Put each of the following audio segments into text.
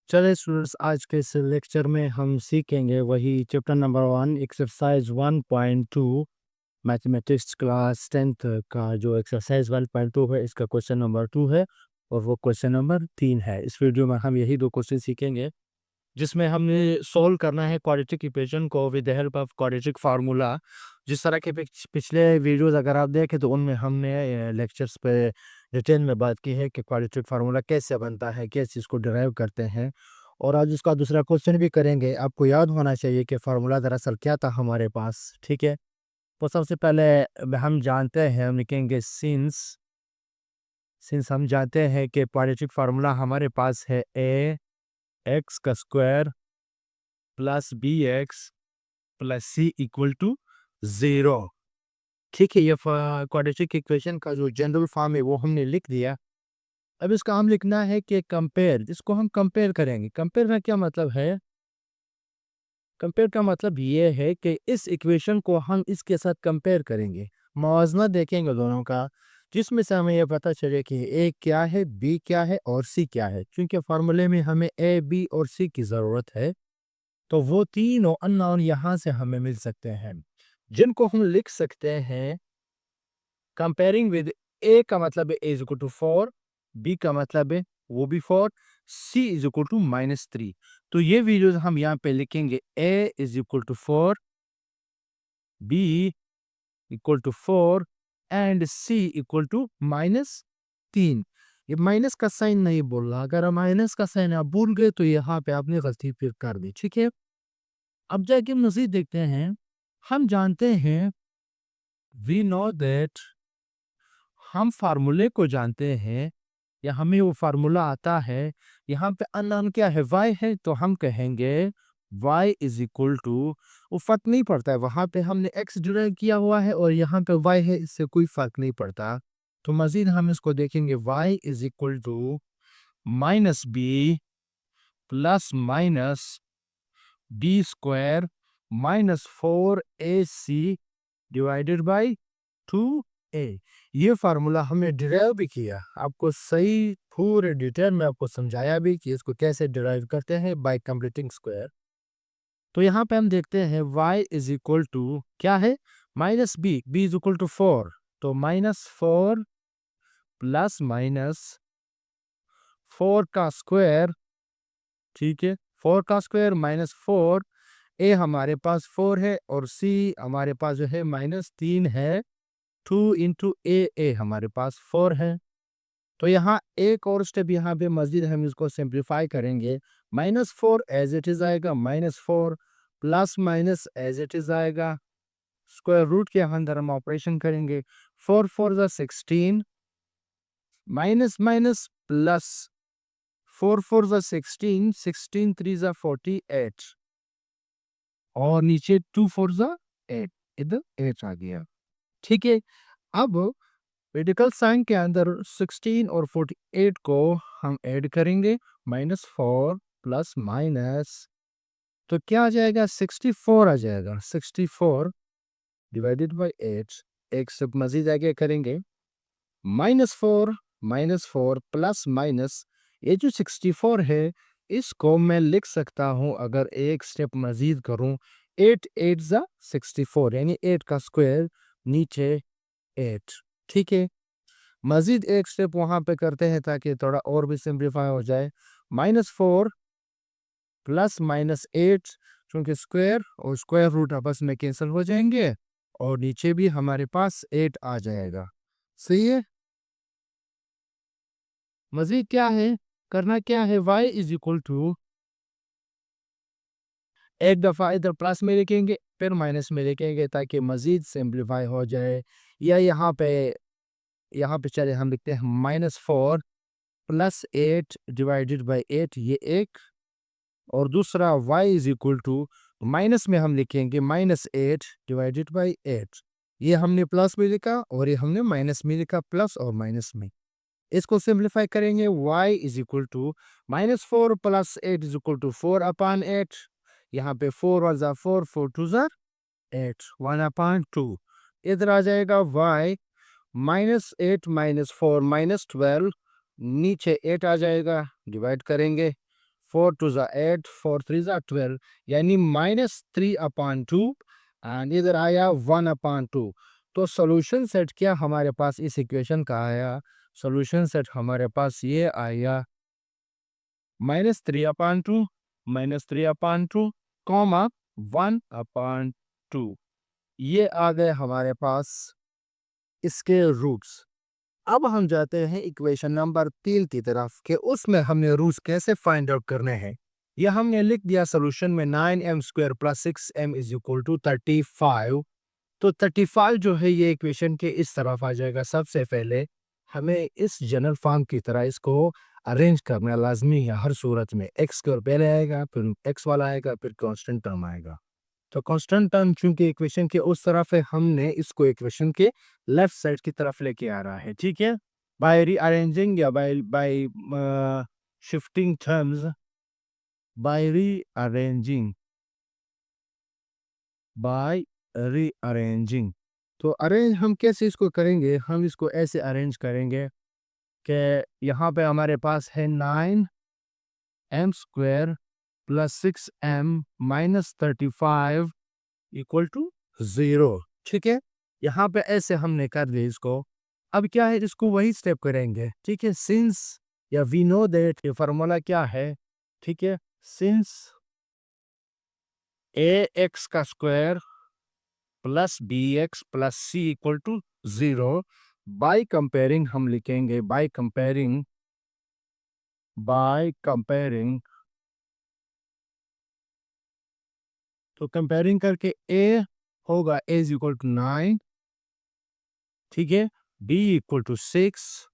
चलिए स्टूडेंट्स, आज के इस लेक्चर में हम सीखेंगे वही chapter number 1 exercise 1.2 mathematics class 10th का जो एक्सरसाइज 1.2 है, इसका क्वेश्चन नंबर 2 है और वो क्वेश्चन नंबर 3 है। इस वीडियो में हम यही दो क्वेश्चन सीखेंगे जिसमें हमने सोल्व करना है क्वाड्रेटिक इक्वेशन को with the help of quadratic formula. जिस तरह के पिछले वीडियोस अगर आप देखें तो उनमें हमने लेक्चर्स पे डिटेल में बात की है कि क्वाड्रेटिक फार्मूला कैसे बनता है, कैसे इसको डिराइव करते हैं। और आज उसका दूसरा क्वेश्चन भी करेंगे। आपको याद होना चाहिए कि फार्मूला दरअसल क्या था हमारे पास, ठीक है। तो सबसे पहले हम जानते हैं, हम लिखेंगे सिंस सिंस हम जानते हैं कि क्वाड्रेटिक फार्मूला हमारे पास है ए एक्स का square plus b x plus c equal to 0। ठीक है, ये क्वाड्रेटिक इक्वेशन का जो जनरल फॉर्म है वो हमने लिख दिया। अब इसका हम लिखना है कि कंपेयर, जिसको हम कंपेयर करेंगे। कंपेयर का क्या मतलब है? कंपेयर का मतलब ये है कि इस इक्वेशन को हम इसके साथ कंपेयर करेंगे, मौजना देखेंगे दोनों का, जिसमें से हमें यह पता चले कि ए क्या है, बी क्या है और सी क्या है। क्योंकि फार्मूले में हमें ए, बी और सी की ज़रूरत है, तो वो तीनों अननोन यहाँ से हमें मिल सकते हैं, जिनको हम लिख सकते हैं कंपेयरिंग विद। ए का मतलब है ए इज इक्वल टू 4, बी का मतलब है वो भी 4, सी इज इक्वल टू -3। तो ये वीडियोस हम यहाँ पे लिखेंगे A is equal to 4, B equal to 4 and C equal to -3। ये माइनस का साइन नहीं बोल रहा, अगर माइनस का साइन आप भूल गए तो यहाँ पे आपने गलती फिर कर दी, ठीक है। अब जाके मजीद देखते हैं। हम जानते हैं, वी नो दैट, हम फार्मूले को जानते हैं या हमें वो फार्मूला आता है। यहाँ पे अननोन क्या है? y है, तो हम कहेंगे y इज इक्वल टू, वो फर्क नहीं पड़ता है, वहाँ पे हमने x डिराइव किया हुआ है और यहाँ पे y है, इससे कोई फर्क नहीं पड़ता। तो मजीद हम इसको देखेंगे, y is equal to -b plus minus d square -4ac divided by 2a। ये फार्मूला हमने डिराइव भी किया, आपको सही पूरे डिटेल में आपको समझाया भी कि इसको कैसे डिराइव करते हैं बाय कंप्लीटिंग स्क्वायर। तो यहाँ पे हम देखते हैं y इज इक्वल टू क्या है? -b, b is equal to 4, तो -4 प्लस माइनस 4 का स्क्वायर, ठीक है, 4 का स्क्वायर -4। a हमारे पास 4 है और c हमारे पास जो है -3 है। 2 इंटू ए हमारे पास 4 है। तो यहाँ एक और स्टेप यहाँ पे मस्जिद हम इसको सिंप्लीफाई करेंगे। -4 एज इट इज आएगा, -4 plus minus as it is आएगा, स्क्वायर रूट के अंदर हम ऑपरेशन करेंगे। 4 4 जा 16, माइनस माइनस प्लस, 4 4 जा 16, 16 3 जा 48 और नीचे 2 4 जा 8, इधर 8 आ गया, ठीक है। अब रेडिकल साइन के अंदर 16 और 48 को हम ऐड करेंगे, -4 प्लस माइनस, तो क्या आ जाएगा? 64 आ जाएगा। 64 डिवाइडेड बाई 8, एक सब मजीद आगे करेंगे, -4 -4 प्लस माइनस, ये जो 64 है इसको मैं लिख सकता हूँ, अगर एक स्टेप मजीद करूँ, 8 8 जा 64, यानी 8 का स्क्वायर नीचे 8, ठीक है। मजीद एक स्टेप वहाँ पे करते हैं ताकि थोड़ा और भी सिंप्लीफाई हो जाए। -4 प्लस -8, क्योंकि स्क्वायर और स्क्वायर रूट आपस में कैंसिल हो जाएंगे और नीचे भी हमारे पास 8 आ जाएगा। सही है। मजीद क्या है, करना क्या है? y इज इक्वल टू, एक दफ़ा इधर प्लस में लिखेंगे फिर माइनस में लिखेंगे ताकि मजीद सिंप्लीफाई हो जाए। या यहाँ पे चले हम लिखते हैं -4 प्लस 8 डिवाइडेड बाई 8, ये एक, और दूसरा y is equal to, minus में हम लिखेंगे -8 डिवाइडेड बाई 8। ये हमने प्लस में लिखा और ये हमने माइनस में लिखा, प्लस और माइनस में। इसको सिंप्लीफाई करेंगे, y is equal to -4 plus 8 is equal to 4 upon 8। यहाँ पे 4 वन ज़ा 4, 4 टू ज़ा 8, 1 अपॉन 2। इधर आ जाएगा y -8 -4 -12, नीचे 8 आ जाएगा, डिवाइड करेंगे, 4 टू ज़ा 8, 4 3 ज़ा 12, यानी -3/2, एंड इधर आया 1/2। तो सॉल्यूशन सेट क्या हमारे पास इस इक्वेशन का आया? सॉल्यूशन सेट हमारे पास ये आया -3/2, -3/2, कॉमा 1/2। ये आ गए हमारे पास इसके रूट्स। अब हम जाते हैं इक्वेशन नंबर 3 की तरफ कि उसमें हमने रूट्स कैसे फाइंड आउट करने हैं। यह हमने लिख दिया सॉल्यूशन में 9m² + 6m = 35। तो 35 जो है ये इक्वेशन के इस तरफ आ जाएगा। सबसे पहले हमें इस जनरल फॉर्म की तरह इसको अरेंज करना लाजमी है हर सूरत में। x² पहले आएगा, फिर x वाला आएगा, फिर कांस्टेंट टर्म आएगा। तो कांस्टेंट टर्म चूंकि इक्वेशन के उस तरफ है, हमने इसको इक्वेशन के लेफ्ट साइड की तरफ लेके आ रहा है, ठीक है। बाय रीअरेंजिंग या by shifting terms, by rearranging, by rearranging. तो अरेंज हम कैसे इसको करेंगे? हम इसको ऐसे अरेंज करेंगे कि यहाँ पे हमारे पास है 9m² + 6m - 35 = 0, ठीक है। यहाँ पे ऐसे हमने कर दिया इसको। अब क्या है, इसको वही स्टेप करेंगे, ठीक है। सिंस या वी नो दैट, ये फार्मूला क्या है, ठीक है। Since ax² + bx + c = 0, by comparing हम लिखेंगे, बाय कंपेयरिंग, बाय कंपेयरिंग। तो कंपेयरिंग करके a होगा a = 9, ठीक है, b = 6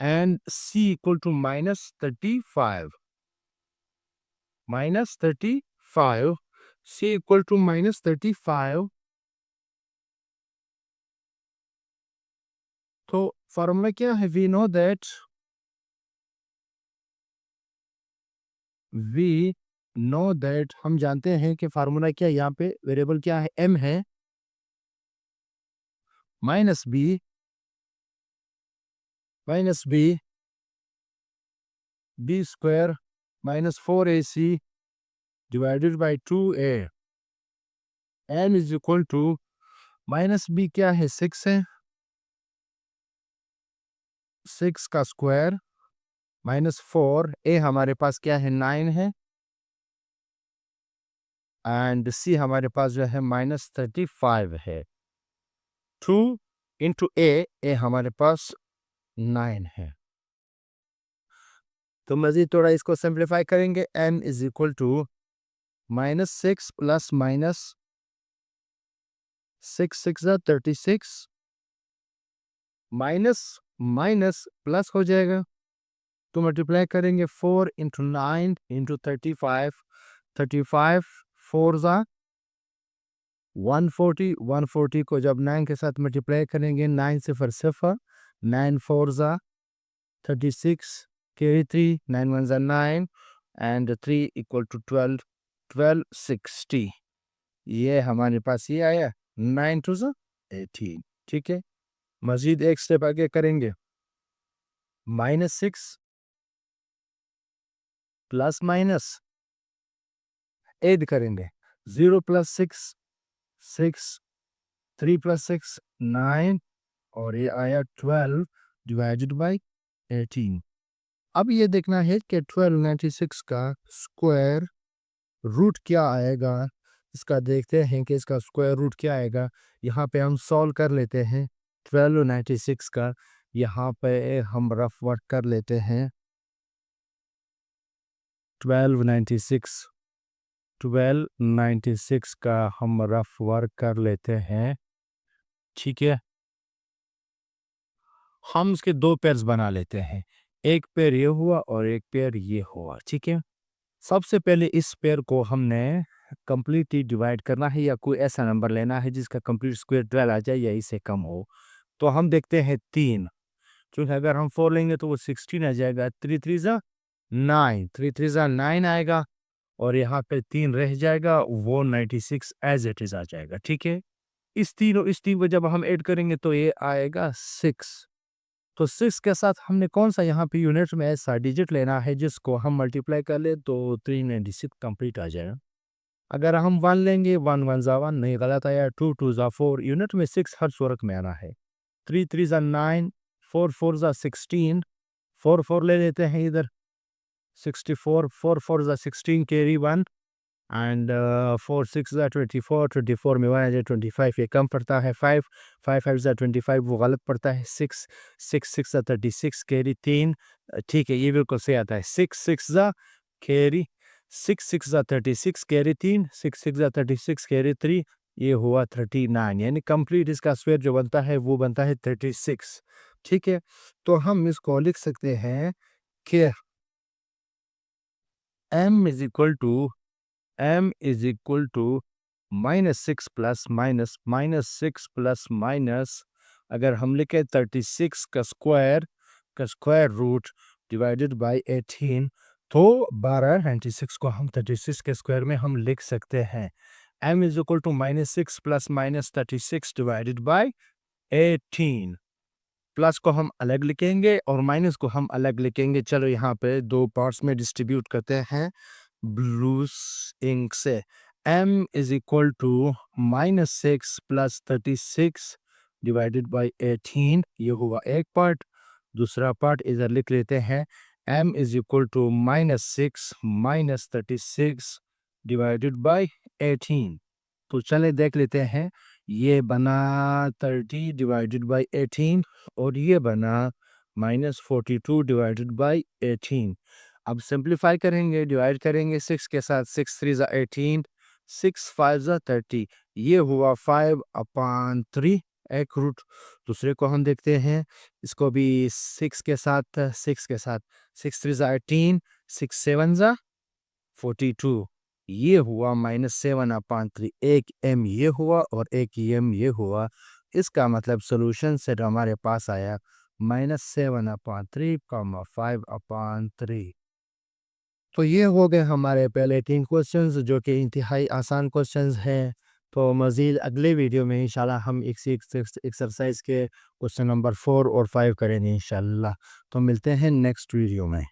and c = -35, -35, c = -35। तो फार्मूला क्या है? वी नो दैट, हम जानते हैं कि फार्मूला क्या है। यहाँ पे वेरिएबल क्या है? m है, -b, b² -4ac / 2a, n = -b क्या है? 6 है, 6 का स्क्वायर -4, a हमारे पास क्या है? 9 है, एंड c हमारे पास जो है -35 है। 2 इंटू a हमारे पास 9 है। तो मजीद थोड़ा इसको सिंप्लीफाई करेंगे। n = -6 + -6 6 36, माइनस माइनस प्लस हो जाएगा। तो मल्टीप्लाई करेंगे 4 इंटू 9 इंटू 35, 35 4 140, 140 को जब 9 के साथ मल्टीप्लाई करेंगे, 9 0 0, 9 4 36, carry 3, 9 1 9, and 3 = 12, 1260। ये हमारे पास ये आया, 9 2 18, ठीक है। मजीद एक स्टेप आगे करेंगे, -6 प्लस माइनस ऐड करेंगे, 0 + 6 6, 3 + 6 9, और ये आया 12 डिवाइडेड बाय 18। अब ये देखना है कि 1296 का स्क्वायर रूट क्या आएगा। इसका देखते हैं कि इसका स्क्वायर रूट क्या आएगा। यहाँ पे हम सॉल्व कर लेते हैं 1296 का। यहाँ पे हम रफ वर्क कर लेते हैं। 1296 का हम रफ वर्क कर लेते हैं, ठीक है। हम इसके दो पेयर्स बना लेते हैं, एक पेयर ये हुआ और एक पेयर ये हुआ, ठीक है। सबसे पहले इस पेयर को हमने कंप्लीटली डिवाइड करना है, या कोई ऐसा नंबर लेना है जिसका कंप्लीट स्क्वायर 12 आ जाए या इससे कम हो। तो हम देखते हैं 3, क्योंकि अगर हम 4 लेंगे तो वो 16 आ जाएगा। 3 3 9, 3 3 9 आएगा, और यहाँ पे 3 रह जाएगा, वो 96 एज इट इज आ जाएगा, ठीक है। इस तीन को जब हम ऐड करेंगे तो ये आएगा 6। तो 6 के साथ हमने कौन सा यहाँ पे यूनिट में ऐसा डिजिट लेना है जिसको हम मल्टीप्लाई कर ले तो 396 कंप्लीट आ जाएगा। अगर हम 1 लेंगे 1 1 जा 1 नहीं गलत आया, 2 2 जा 4 यूनिट में 6 हर सूरत में आना है। 3 3 जा 9 4 4 जा 16 4 4 ले लेते हैं इधर 64 4 4 जा 16 कैरी 1 एंड 4 6 जा 24 24 में 1 आ जाए 25 ये कम पड़ता है 5 5 5 जा 25 वो गलत पड़ता है 6 6 6 जा 36 कैरी 3 ठीक है ये बिल्कुल सही आता है 6 6 जा कैरी 6 6 जा 36 कैरी 3 6 6 जा 36 कैरी 3 ये हुआ 39 यानी कंप्लीट इसका स्क्वायर जो बनता है वो बनता है 36 ठीक है। तो हम इसको लिख सकते हैं कि m is equal to -6 plus minus -6 plus minus अगर हम लिखे 36 का स्क्वायर रूट डिवाइडेड बाय 18 तो 12 96 को हम 36 के स्क्वायर में हम लिख सकते हैं। m is equal to -6 plus minus 36 divided by 18 plus को हम अलग लिखेंगे और माइनस को हम अलग लिखेंगे। चलो यहाँ पे दो पार्ट्स में डिस्ट्रीब्यूट करते हैं ब्लू इंक से। m is equal to -6 plus 36 divided by 18 ये हुआ एक पार्ट। दूसरा पार्ट इधर लिख लेते हैं m is equal to -6 minus 36 divided by 18। तो चले देख लेते हैं ये बना 30 डिवाइडेड बाय 18 और ये बना -42 डिवाइडेड बाय 18। अब सिंप्लीफाई करेंगे डिवाइड करेंगे 6 के साथ 6 3 जा 18 6 5 जा 30 ये हुआ 5/3 एक रूट। दूसरे को हम देखते हैं इसको भी 6 के साथ 6 3 जा 18 6 7 जा 42 ये हुआ -7/3 एक m ये हुआ और एक m ये हुआ। इसका मतलब सॉल्यूशन सेट हमारे पास आया -7/3 5/3। तो ये हो गए हमारे पहले 3 क्वेश्चंस जो कि इंतहाई आसान क्वेश्चंस हैं। तो मज़ीद अगले वीडियो में इंशाल्लाह हम इसी एक्सरसाइज के क्वेश्चन नंबर 4 और 5 करेंगे इंशाल्लाह। तो मिलते हैं नेक्स्ट वीडियो में।